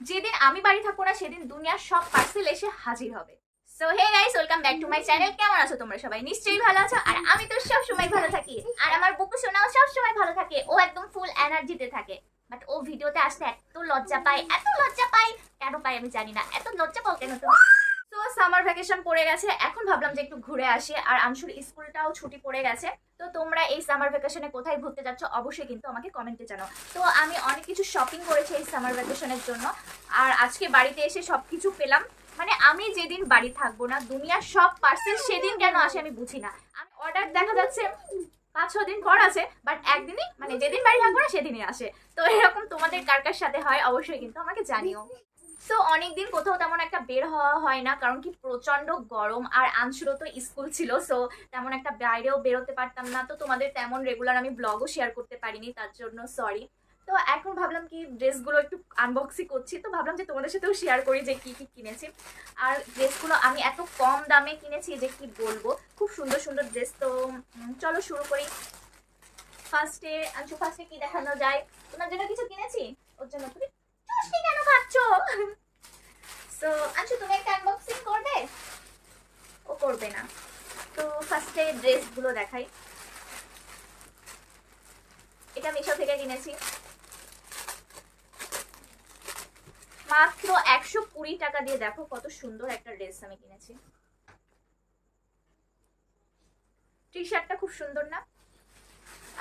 যেদিন আমি বাড়ি থাকবো না সেদিন দুনিয়ার সব পার্সেল এসে হাজির হবে। So hey guys, welcome back to my channel. কেমন আছো তোমরা সবাই? নিশ্চয়ই ভালো আছো। আর আমি তো সব সময় ভালো থাকি, আর আমার বুকু সোনাও সব সময় ভালো থাকে। ও একদম ফুল এনার্জিতে থাকে, বাট ও ভিডিওতে আসতে এত লজ্জা পায়, এত লজ্জা পায়। কেন পায় আমি জানি না, এত লজ্জা পাও কেন তুমি? তো সামার ভ্যাকেশন পড়ে গেছে, এখন ভাবলাম যে একটু ঘুরে আসি। আর আংশুর স্কুলটাও ছুটি পড়ে গেছে। তো তোমরা এই সামার ভ্যাকেশনে কোথায় ঘুরতে যাচ্ছ অবশ্যই কিন্তু আমাকে কমেন্টে জানাও। তো আমি অনেক কিছু শপিং করেছি এই সামার ভ্যাকেশনের জন্য। আর আজকে বাড়িতে এসে সবকিছু পেলাম। মানে আমি যেদিন বাড়ি থাকবো না দুনিয়ার সব পার্সেল সেদিন কেন আসে আমি বুঝি না। আমি অর্ডার দেখা যাচ্ছে 5-6 দিন পর আছে, বাট একদিনই, মানে যেদিন বাড়ি থাকবো না সেদিনই আসে। তো এরকম তোমাদের কার কার সাথে হয় অবশ্যই কিন্তু আমাকে জানিও। তো অনেকদিন কোথাও তেমন একটা বের হওয়া হয় না, কারণ কি প্রচন্ড গরম। আর আংশুরও তো স্কুল ছিল, সো তেমন একটা বাইরেও বেরোতে পারতাম না। তো তোমাদের তেমন রেগুলার আমি ব্লগও শেয়ার করতে পারিনি, তার জন্য সরি। তো এখন ভাবলাম কি ড্রেসগুলো একটু আনবক্সিং করছি, তো ভাবলাম যে তোমাদের সাথেও শেয়ার করি যে কি কি কিনেছি। আর ড্রেসগুলো আমি এত কম দামে কিনেছি যে কি বলবো, খুব সুন্দর সুন্দর ড্রেস। তো চলো শুরু করি। ফার্স্টে কি দেখানো যায়? তোমার জন্য কিছু কিনেছি, ওর জন্য। তুমি চুষনি কেন খাচ্ছ? সো আচ্ছা, তুমি একটা আনবক্সিং করবে? ও করবে না। তো ফার্স্টে ড্রেসগুলো দেখাই। এটা মিশো থেকে কিনেছি, মাত্র 120 টাকা দিয়ে। দেখো কত সুন্দর একটা ড্রেস আমি কিনেছি। টি শার্টটা খুব সুন্দর না?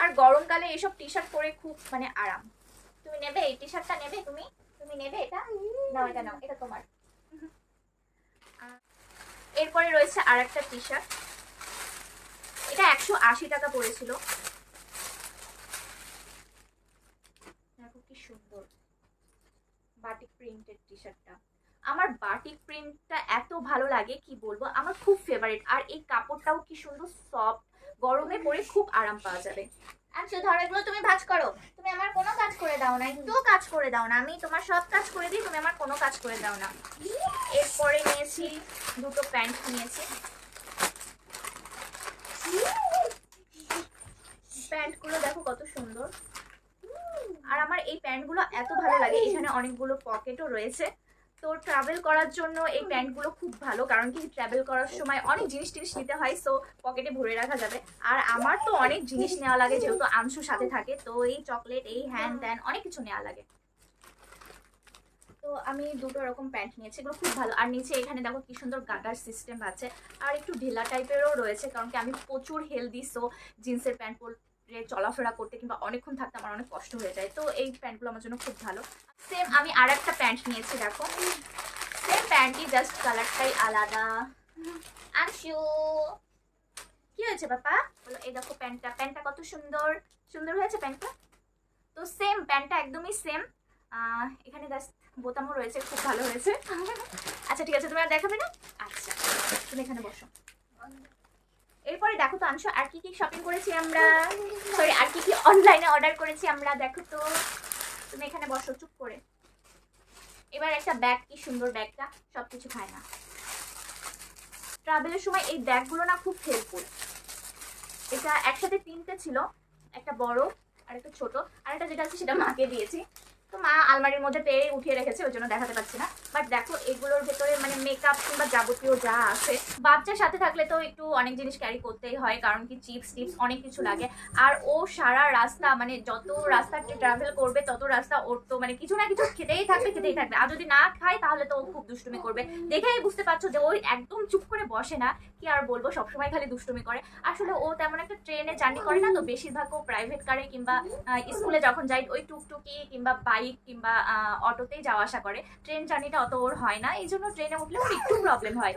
আর গরমকালে এসব টি শার্ট পরে খুব মানে আরাম। তুমি নেবে এই টি শার্টটা? নেবে তুমি? তুমি নেবে এটা? নাও, এটা নাও, এটা তোমার। এরপরে রয়েছে আর একটা টি শার্ট। এটা 180 টাকা পড়েছিল। দেখো কি সুন্দর বাটিক প্রিন্টেড টি শার্টটা। আমার বাটিক প্রিন্টটা এত ভালো লাগে কি বলবো, আমার খুব ফেভারিট। আর এই কাপড়টাও কি সুন্দর সফট, গরমে পরে খুব আরাম পাওয়া যাবে। আচ্ছা ধরো, এগুলো তুমি ভাঁজ করো। তুমি আমার কোনো কাজ করে দাও না, একটু কাজ করে দাও না। আমি তোমার সব কাজ করে দিই, তুমি আমার কোনো কাজ করে দাও না। এরপরে নিয়েছি দুটো প্যান্ট নিয়েছি। প্যান্টগুলো দেখো কত সুন্দর। আর আমার এই প্যান্টগুলো এত ভালো লাগে, এখানে অনেকগুলো পকেটও রয়েছে। তো ট্রাভেল করার জন্য এই প্যান্টগুলো খুব ভালো, কারণ কি ট্রাভেল করার সময় অনেক জিনিস টিনিস নিতে হয়, সো পকেটে ভরে রাখা যাবে। আর আমার তো অনেক জিনিস নেওয়া লাগে, যেহেতু আংশুর সাথে থাকে, তো এই চকলেট, এই হ্যান ত্যান অনেক কিছু নেওয়া লাগে। তো আমি দুটো রকম প্যান্ট নিয়েছি, এগুলো খুব ভালো। আর নিচে এখানে দেখো কি সুন্দর গার্ডার সিস্টেম আছে। আর একটু ঢিলা টাইপেরও রয়েছে, কারণ কি আমি প্রচুর হেলদি, সো জিন্সের প্যান্ট পরে চলাফেরা করতে কিংবা অনেকক্ষণ থাকতে আমার অনেক কষ্ট হয়ে যায়। তো এই প্যান্টগুলো আমার জন্য খুব ভালো। সেম আমি আর একটা প্যান্ট নিয়েছি, দেখো সেম প্যান্টই, জাস্ট কালারটাই আলাদা। আংশু, কি হয়েছে বাবা? বলো। এই দেখো প্যান্টটা, প্যান্টটা কত সুন্দর সুন্দর হয়েছে প্যান্টটা। তো সেম প্যান্টটা একদমই সেম। এখানে জাস্ট বোতামও রয়েছে, খুব ভালো হয়েছে। আচ্ছা ঠিক আছে, তুমি আর দেখাবে না? আচ্ছা তুমি এখানে বসো। এরপরে দেখো তো আনছো আর কি কি শপিং করেছি আমরা, সরি আর কি কি অনলাইনে অর্ডার করেছি আমরা। দেখো তো, তুমি এখানে বসো চুপ করে। এবার একটা ব্যাগ, কি সুন্দর ব্যাগটা, সবকিছু খায় না। ট্রাভেলের সময় এই ব্যাগগুলো না খুব হেল্পফুল। এটা একসাথে 3টে ছিল, একটা বড় আর একটা ছোট, আর একটা যেটা আছে সেটা মাকে দিয়েছি। তো মা আলমারির মধ্যে পেয়ে উঠিয়ে রেখেছে, ওই জন্য দেখাতে পাচ্ছি না। বাট দেখো এগুলোর ভেতরে মানে মেকআপ কিংবা যাবতীয় যা আছে। বাচ্চার সাথে থাকলে তো একটু অনেক জিনিস ক্যারি করতেই হয়, কারণ কি চিপস টিপস অনেক কিছু লাগে। আর ও সারা রাস্তা, মানে যত রাস্তা ট্রাভেল করবে তত রাস্তা ওর তো মানে কিছু না কিছু খেতেই থাকবে খেতেই থাকবে। আর যদি না খায় তাহলে তো ও খুব দুষ্টুমি করবে। দেখেই বুঝতে পারছো যে ও একদম চুপ করে বসে না। কি আর বলবো, সবসময় খালি দুষ্টুমি করে। আসলে ও তেমন একটা ট্রেনে জার্নি করে না, তো বেশিরভাগ ও প্রাইভেট কারে কিংবা স্কুলে যখন যাই ওই টুকটুকি কিংবা বাইক কিংবা অটোতেই যাওয়া আসা করে। ট্রেন জার্নিটা অত ওর হয় না, এই জন্য ট্রেনে উঠলে ওর একটু প্রবলেম হয়।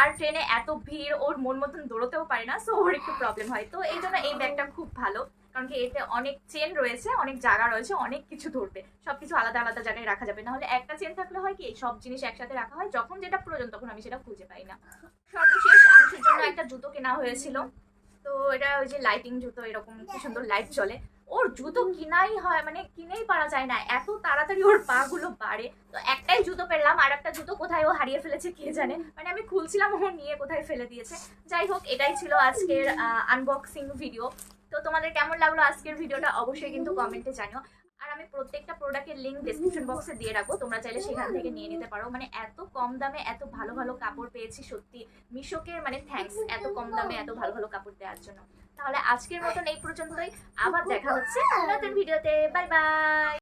আর ট্রেনে এত ভিড়, ওর মন মতন দৌড়তেও পারে না, সো ওর একটু প্রবলেম হয়। তো এই জন্য এই ব্যাগটা খুব ভালো, কারণ কি এতে অনেক চেন রয়েছে, অনেক জায়গা রয়েছে, অনেক কিছু ধরবে। সবকিছু আলাদা আলাদা জায়গায় রাখা যাবে, না হলে একটা চেন থাকলে হয় কি সব জিনিস একসাথে রাখা হয়, যখন যেটা প্রয়োজন তখন আমি সেটা খুঁজে পাই না। সর্বশেষ আংশুর জন্য একটা জুতো কেনা হয়েছিল। তো এটা ওই যে লাইটিং জুতো, এরকম কি সুন্দর লাইট চলে। ওর জুতো কিনাই হয়, মানে কিনেই পারা যায় না, এত তাড়াতাড়ি ওর পা গুলো বাড়ে। তো একটাই জুতো পেলাম, আর একটা জুতো কোথায় ও হারিয়ে ফেলেছে কে জানে, মানে আমি খুলছিলাম ও নিয়ে কোথায় ফেলে দিয়েছে। যাই হোক, এটাই ছিল আজকের আনবক্সিং ভিডিও। তো তোমাদের কেমন লাগলো আজকের ভিডিওটা অবশ্যই কিন্তু কমেন্টে জানিও। আর আমি প্রত্যেকটা প্রোডাক্টের লিংক ডেসক্রিপশন বক্সে দিয়ে রাখবো, তোমরা চাইলে সেখান থেকে নিয়ে নিতে পারো। মানে এত কম দামে এত ভালো ভালো কাপড় পেয়েছি, সত্যি মিশোকে মানে থ্যাঙ্কস এত কম দামে এত ভালো ভালো কাপড় দেওয়ার জন্য। তাহলে আজকের মতন এই পর্যন্তই, আবার দেখা হচ্ছে নতুন ভিডিওতে। Bye bye.